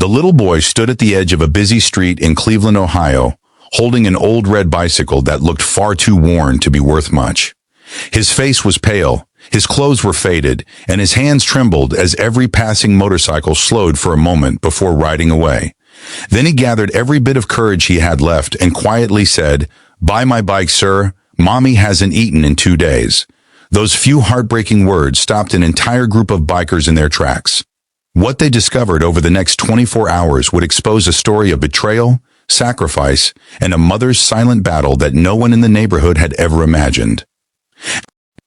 The little boy stood at the edge of a busy street in Cleveland, Ohio, holding an old red bicycle that looked far too worn to be worth much. His face was pale, his clothes were faded, and his hands trembled as every passing motorcycle slowed for a moment before riding away. Then he gathered every bit of courage he had left and quietly said, "Buy my bike, sir. Mommy hasn't eaten in 2 days." Those few heartbreaking words stopped an entire group of bikers in their tracks. What they discovered over the next 24 hours would expose a story of betrayal, sacrifice, and a mother's silent battle that no one in the neighborhood had ever imagined.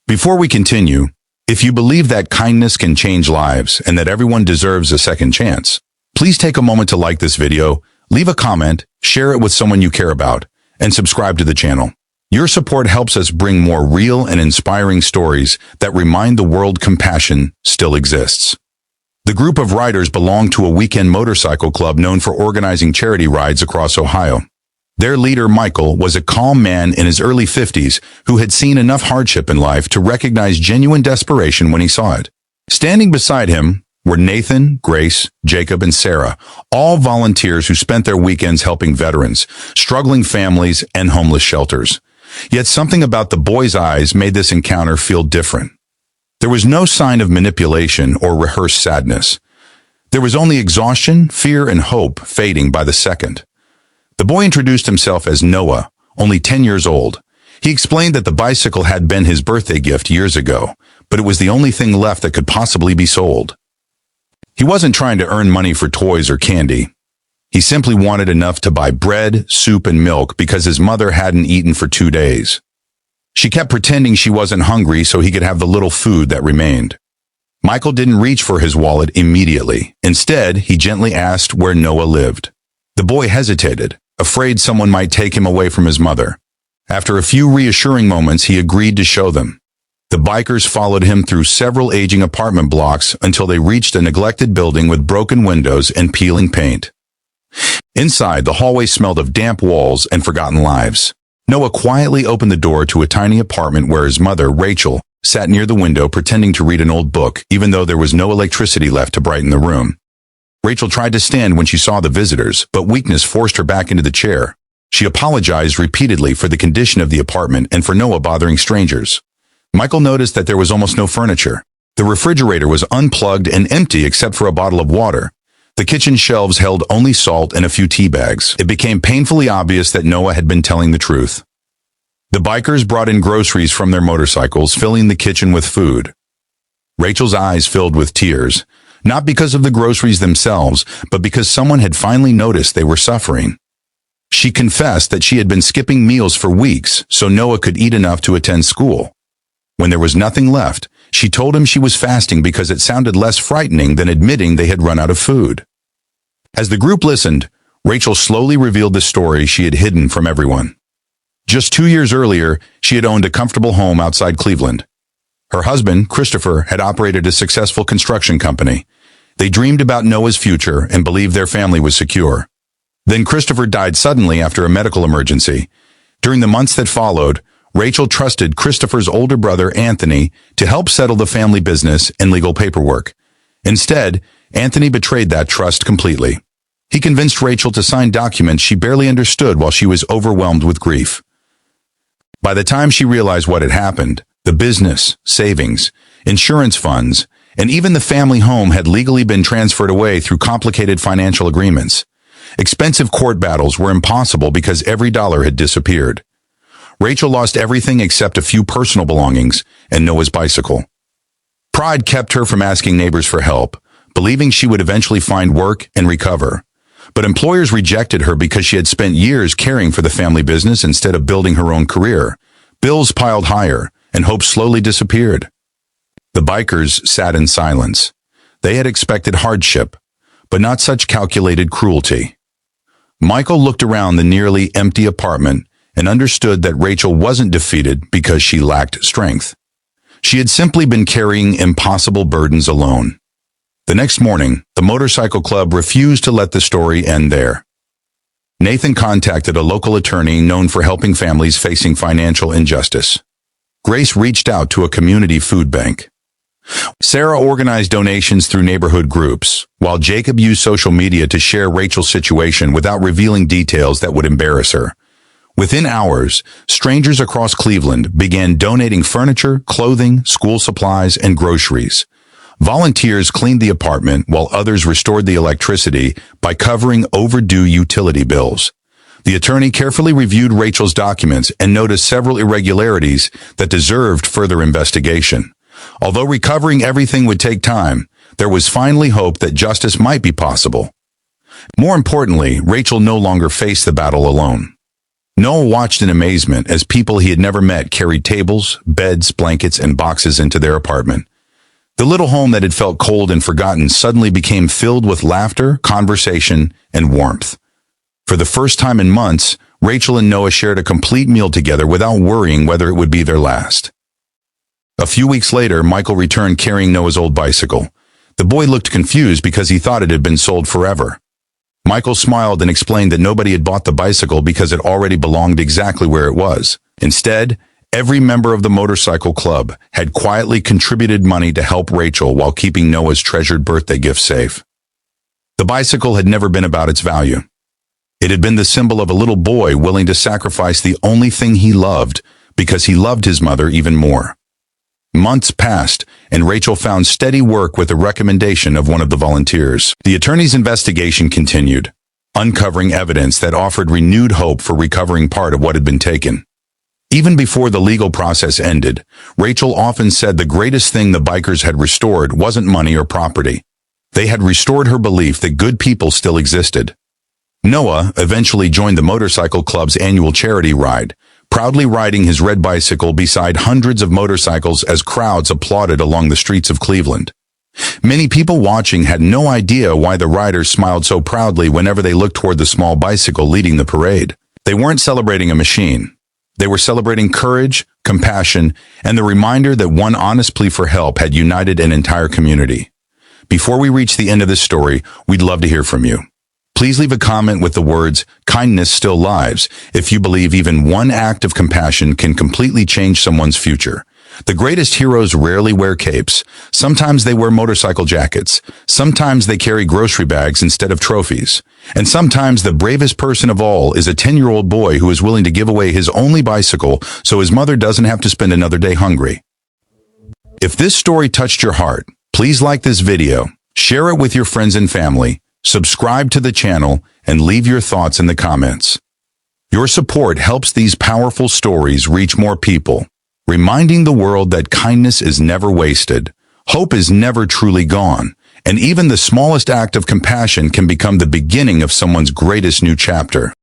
Before we continue, if you believe that kindness can change lives and that everyone deserves a second chance, please take a moment to like this video, leave a comment, share it with someone you care about, and subscribe to the channel. Your support helps us bring more real and inspiring stories that remind the world compassion still exists. The group of riders belonged to a weekend motorcycle club known for organizing charity rides across Ohio. Their leader, Michael, was a calm man in his early 50s who had seen enough hardship in life to recognize genuine desperation when he saw it. Standing beside him were Nathan, Grace, Jacob, and Sarah, all volunteers who spent their weekends helping veterans, struggling families, and homeless shelters. Yet something about the boy's eyes made this encounter feel different. There was no sign of manipulation or rehearsed sadness. There was only exhaustion, fear, and hope fading by the second. The boy introduced himself as Noah, only 10 years old. He explained that the bicycle had been his birthday gift years ago, but it was the only thing left that could possibly be sold. He wasn't trying to earn money for toys or candy. He simply wanted enough to buy bread, soup, and milk because his mother hadn't eaten for 2 days. She kept pretending she wasn't hungry so he could have the little food that remained. Michael didn't reach for his wallet immediately. Instead, he gently asked where Noah lived. The boy hesitated, afraid someone might take him away from his mother. After a few reassuring moments, he agreed to show them. The bikers followed him through several aging apartment blocks until they reached a neglected building with broken windows and peeling paint. Inside, the hallway smelled of damp walls and forgotten lives. Noah quietly opened the door to a tiny apartment where his mother, Rachel, sat near the window pretending to read an old book, even though there was no electricity left to brighten the room. Rachel tried to stand when she saw the visitors, but weakness forced her back into the chair. She apologized repeatedly for the condition of the apartment and for Noah bothering strangers. Michael noticed that there was almost no furniture. The refrigerator was unplugged and empty except for a bottle of water. The kitchen shelves held only salt and a few tea bags. It became painfully obvious that Noah had been telling the truth. The bikers brought in groceries from their motorcycles, filling the kitchen with food. Rachel's eyes filled with tears, not because of the groceries themselves, but because someone had finally noticed they were suffering. She confessed that she had been skipping meals for weeks so Noah could eat enough to attend school. When there was nothing left, she told him she was fasting because it sounded less frightening than admitting they had run out of food. As the group listened, Rachel slowly revealed the story she had hidden from everyone. Just 2 years earlier, she had owned a comfortable home outside Cleveland. Her husband, Christopher, had operated a successful construction company. They dreamed about Noah's future and believed their family was secure. Then Christopher died suddenly after a medical emergency. During the months that followed, Rachel trusted Christopher's older brother, Anthony, to help settle the family business and legal paperwork. Instead, Anthony betrayed that trust completely. He convinced Rachel to sign documents she barely understood while she was overwhelmed with grief. By the time she realized what had happened, the business, savings, insurance funds, and even the family home had legally been transferred away through complicated financial agreements. Expensive court battles were impossible because every dollar had disappeared. Rachel lost everything except a few personal belongings and Noah's bicycle. Pride kept her from asking neighbors for help, believing she would eventually find work and recover. But employers rejected her because she had spent years caring for the family business instead of building her own career. Bills piled higher, and hope slowly disappeared. The bikers sat in silence. They had expected hardship, but not such calculated cruelty. Michael looked around the nearly empty apartment and understood that Rachel wasn't defeated because she lacked strength. She had simply been carrying impossible burdens alone. The next morning, the motorcycle club refused to let the story end there. Nathan contacted a local attorney known for helping families facing financial injustice. Grace reached out to a community food bank. Sarah organized donations through neighborhood groups, while Jacob used social media to share Rachel's situation without revealing details that would embarrass her. Within hours, strangers across Cleveland began donating furniture, clothing, school supplies, and groceries. Volunteers cleaned the apartment while others restored the electricity by covering overdue utility bills. The attorney carefully reviewed Rachel's documents and noticed several irregularities that deserved further investigation. Although recovering everything would take time, there was finally hope that justice might be possible. More importantly, Rachel no longer faced the battle alone. Noah watched in amazement as people he had never met carried tables, beds, blankets, and boxes into their apartment. The little home that had felt cold and forgotten suddenly became filled with laughter, conversation, and warmth. For the first time in months, Rachel and Noah shared a complete meal together without worrying whether it would be their last. A few weeks later, Michael returned carrying Noah's old bicycle. The boy looked confused because he thought it had been sold forever. Michael smiled and explained that nobody had bought the bicycle because it already belonged exactly where it was. Instead, every member of the motorcycle club had quietly contributed money to help Rachel while keeping Noah's treasured birthday gift safe. The bicycle had never been about its value. It had been the symbol of a little boy willing to sacrifice the only thing he loved because he loved his mother even more. Months passed, and Rachel found steady work with the recommendation of one of the volunteers. The attorney's investigation continued, uncovering evidence that offered renewed hope for recovering part of what had been taken. Even before the legal process ended, Rachel often said the greatest thing the bikers had restored wasn't money or property. They had restored her belief that good people still existed. Noah eventually joined the motorcycle club's annual charity ride, proudly riding his red bicycle beside hundreds of motorcycles as crowds applauded along the streets of Cleveland. Many people watching had no idea why the riders smiled so proudly whenever they looked toward the small bicycle leading the parade. They weren't celebrating a machine. They were celebrating courage, compassion, and the reminder that one honest plea for help had united an entire community. Before we reach the end of this story, we'd love to hear from you. Please leave a comment with the words, "Kindness still lives," if you believe even one act of compassion can completely change someone's future. The greatest heroes rarely wear capes. Sometimes they wear motorcycle jackets. Sometimes they carry grocery bags instead of trophies. And sometimes the bravest person of all is a 10-year-old boy who is willing to give away his only bicycle so his mother doesn't have to spend another day hungry. If this story touched your heart, please like this video, share it with your friends and family, subscribe to the channel, and leave your thoughts in the comments. Your support helps these powerful stories reach more people, reminding the world that kindness is never wasted, hope is never truly gone, and even the smallest act of compassion can become the beginning of someone's greatest new chapter.